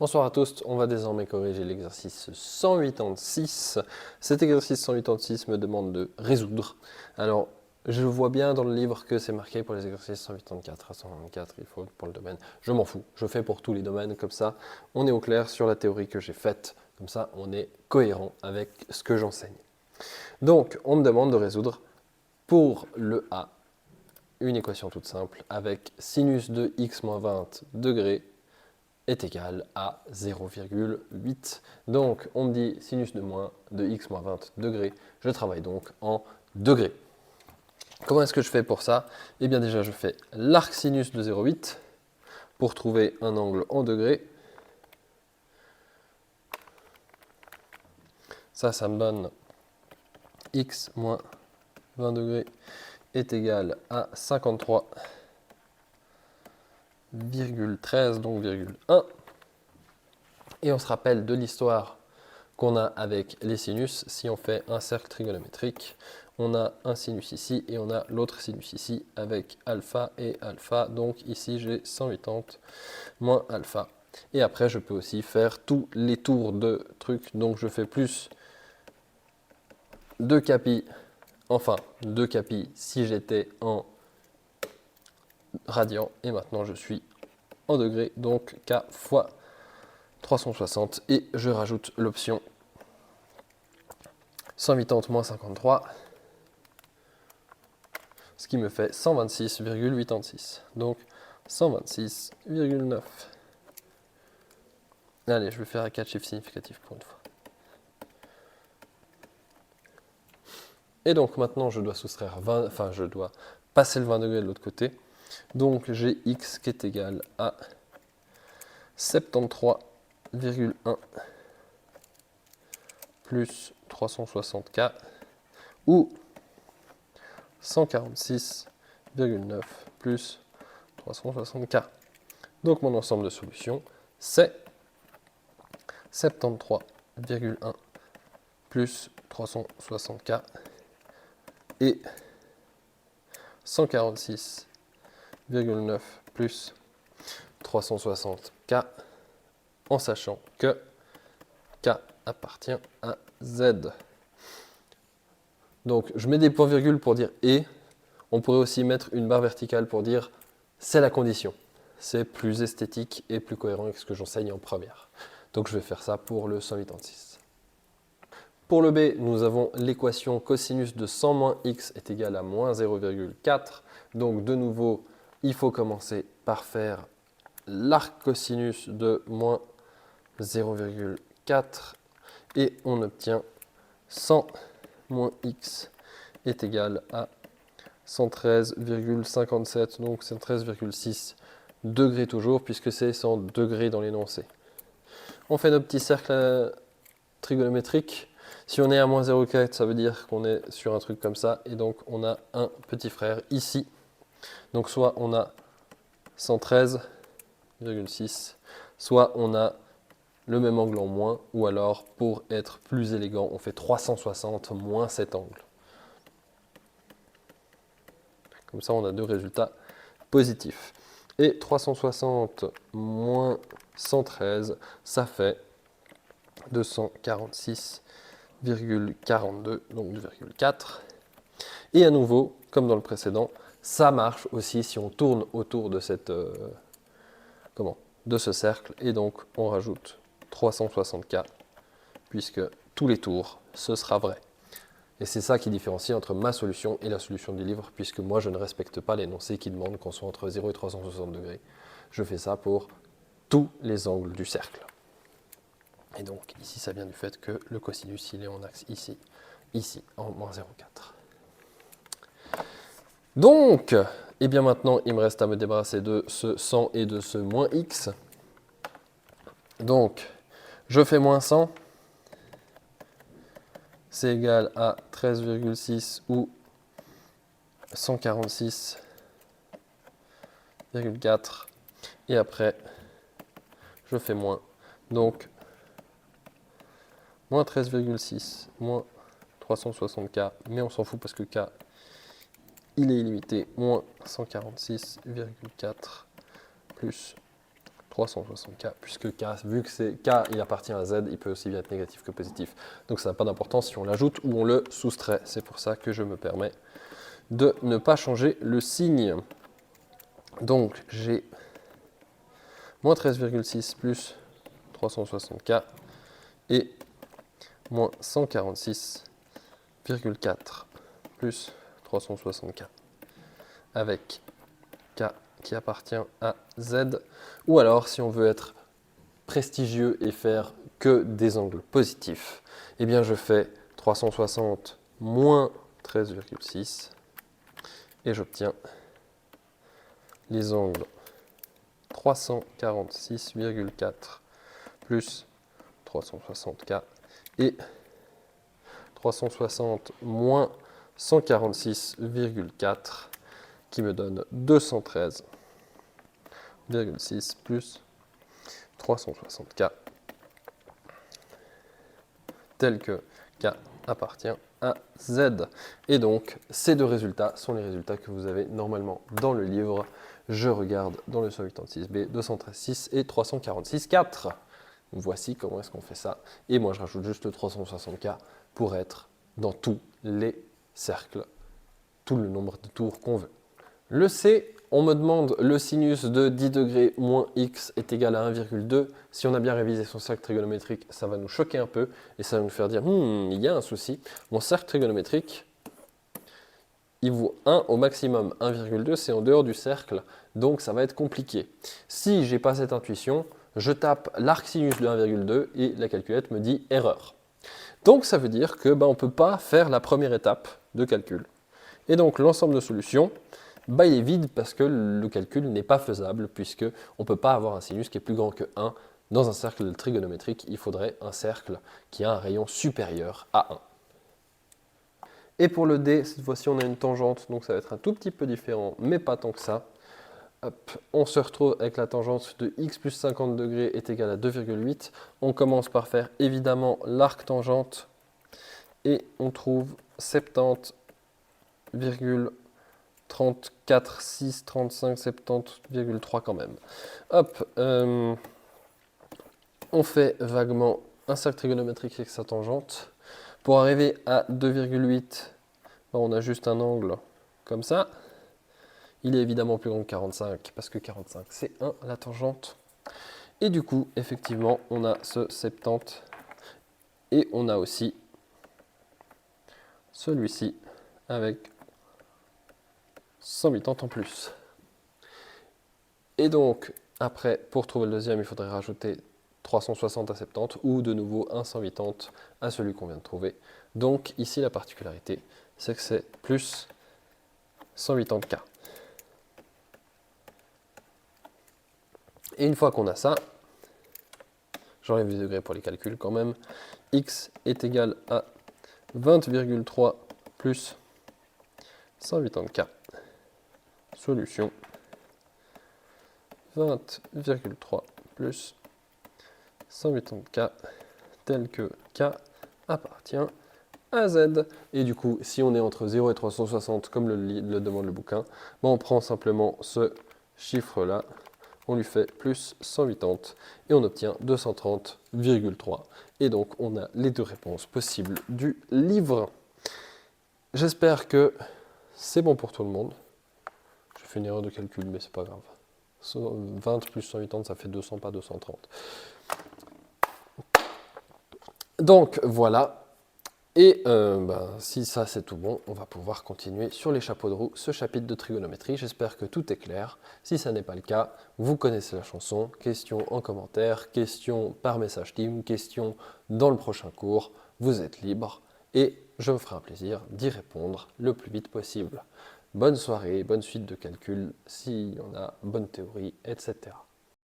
Bonsoir à tous, on va désormais corriger l'exercice 186. Cet exercice 186 me demande de résoudre. Alors, je vois bien dans le livre que c'est marqué pour les exercices 184 à 124, il faut pour le domaine. Je m'en fous, je fais pour tous les domaines, comme ça on est au clair sur la théorie que j'ai faite, comme ça on est cohérent avec ce que j'enseigne. Donc, on me demande de résoudre pour le A, une équation toute simple avec sinus de x moins 20 degrés est égal à 0,8. Donc, on me dit sinus de x moins 20 degrés. Je travaille donc en degrés. Comment est-ce que je fais pour ça? Eh bien déjà, je fais l'arc sinus de 0,8 pour trouver un angle en degrés. Ça me donne x moins 20 degrés est égal à 53,13, donc 1. Et on se rappelle de l'histoire qu'on a avec les sinus. Si on fait un cercle trigonométrique, on a un sinus ici et on a l'autre sinus ici avec alpha et alpha. Donc ici, j'ai 180 moins alpha. Et après, je peux aussi faire tous les tours de trucs. Donc je fais plus 2 capi, enfin 2 capi si j'étais en radian. Et maintenant, je suis en degrés, donc k fois 360. Et je rajoute l'option 180 moins 53, ce qui me fait 126,86. Donc 126,9. Allez, je vais faire un 4 chiffres significatifs pour une fois. Et donc maintenant, je dois soustraire 20, enfin je dois passer le 20 degrés de l'autre côté. Donc j'ai x qui est égal à 73,1 plus 360K ou 146,9 plus 360K. Donc mon ensemble de solutions, c'est 73,1 plus 360K et 146,9 plus 360K, en sachant que K appartient à Z. Donc je mets des points-virgules pour dire « et ». On pourrait aussi mettre une barre verticale pour dire « c'est la condition ». C'est plus esthétique et plus cohérent avec ce que j'enseigne en première. Donc je vais faire ça pour le 186. Pour le B, nous avons l'équation cosinus de 100 moins x est égal à moins 0,4. Donc de nouveau, il faut commencer par faire l'arc cosinus de moins 0,4 et on obtient 100 moins x est égal à 113,57, donc 113,6 degrés toujours, puisque c'est 100 degrés dans l'énoncé. On fait nos petits cercles trigonométriques. Si on est à moins 0,4, ça veut dire qu'on est sur un truc comme ça, et donc on a un petit frère ici. Donc soit on a 113,6, soit on a le même angle en moins, ou alors pour être plus élégant, on fait 360 moins cet angle. Comme ça, on a deux résultats positifs. Et 360 moins 113, ça fait 246,42, donc 2,4. Et à nouveau, comme dans le précédent, ça marche aussi si on tourne autour de cette, de ce cercle. Et donc, on rajoute 360K, puisque tous les tours, ce sera vrai. Et c'est ça qui différencie entre ma solution et la solution du livre, puisque moi, je ne respecte pas l'énoncé qui demande qu'on soit entre 0 et 360 degrés. Je fais ça pour tous les angles du cercle. Et donc, ici, ça vient du fait que le cosinus, il est en axe ici, en moins 0,4. Donc, et bien maintenant, il me reste à me débarrasser de ce 100 et de ce moins x. Donc, je fais moins 100. C'est égal à 13,6 ou 146,4. Et après, je fais moins. Donc, moins 13,6, moins 360K, mais on s'en fout parce que K, il est illimité, moins 146,4 plus 360K, puisque K, vu que c'est K, il appartient à Z, il peut aussi bien être négatif que positif. Donc ça n'a pas d'importance si on l'ajoute ou on le soustrait. C'est pour ça que je me permets de ne pas changer le signe. Donc j'ai moins 13,6 plus 360K et moins 146,4 plus 360K avec K qui appartient à Z. Ou alors, si on veut être prestigieux et faire que des angles positifs, eh bien je fais 360 moins 13,6 et j'obtiens les angles 346,4 plus 360K et 360 moins 146,4 qui me donne 213,6 plus 360K tel que K appartient à Z. Et donc, ces deux résultats sont les résultats que vous avez normalement dans le livre. Je regarde dans le 186B, 213,6 et 346,4. Voici comment est-ce qu'on fait ça. Et moi, je rajoute juste le 360K pour être dans tous les cercles, tout le nombre de tours qu'on veut. Le C, on me demande le sinus de 10 degrés moins x est égal à 1,2. Si on a bien révisé son cercle trigonométrique, ça va nous choquer un peu et ça va nous faire dire il y a un souci. Mon cercle trigonométrique, il vaut 1 au maximum. 1,2, c'est en dehors du cercle, donc ça va être compliqué. Si j'ai pas cette intuition, je tape l'arc sinus de 1,2 et la calculette me dit erreur. Donc ça veut dire que on ne peut pas faire la première étape de calcul. Et donc l'ensemble de solutions, il est vide parce que le calcul n'est pas faisable puisque on ne peut pas avoir un sinus qui est plus grand que 1. Dans un cercle trigonométrique, il faudrait un cercle qui a un rayon supérieur à 1. Et pour le D, cette fois-ci on a une tangente, donc ça va être un tout petit peu différent, mais pas tant que ça. Hop, on se retrouve avec la tangente de x plus 50 degrés est égale à 2,8. On commence par faire évidemment l'arc tangente et on trouve 70,34,6, 35, 70,3 quand même. Hop, on fait vaguement un cercle trigonométrique avec sa tangente. Pour arriver à 2,8, on a juste un angle comme ça. Il est évidemment plus grand que 45 parce que 45 c'est 1 la tangente. Et du coup, effectivement, on a ce 70 et on a aussi celui-ci avec 180 en plus. Et donc, après, pour trouver le deuxième, il faudrait rajouter 360 à 70 ou de nouveau un 180 à celui qu'on vient de trouver. Donc ici, la particularité, c'est que c'est plus 180K. Et une fois qu'on a ça, j'enlève les degrés pour les calculs quand même, x est égal à 20,3 plus 180K. Solution 20,3 plus 180K tel que K appartient à Z. Et du coup, si on est entre 0 et 360 comme le demande le bouquin, on prend simplement ce chiffre-là, on lui fait plus 180 et on obtient 230,3. Et donc, on a les deux réponses possibles du livre. J'espère que c'est bon pour tout le monde. J'ai fait une erreur de calcul, mais c'est pas grave. 20 plus 180, ça fait 200, pas 230. Donc, voilà. Et si ça c'est tout bon, on va pouvoir continuer sur les chapeaux de roue ce chapitre de trigonométrie. J'espère que tout est clair. Si ça n'est pas le cas, vous connaissez la chanson. Questions en commentaire, questions par message team, questions dans le prochain cours. Vous êtes libre et je me ferai un plaisir d'y répondre le plus vite possible. Bonne soirée, bonne suite de calcul, s'il y en a, bonne théorie, etc.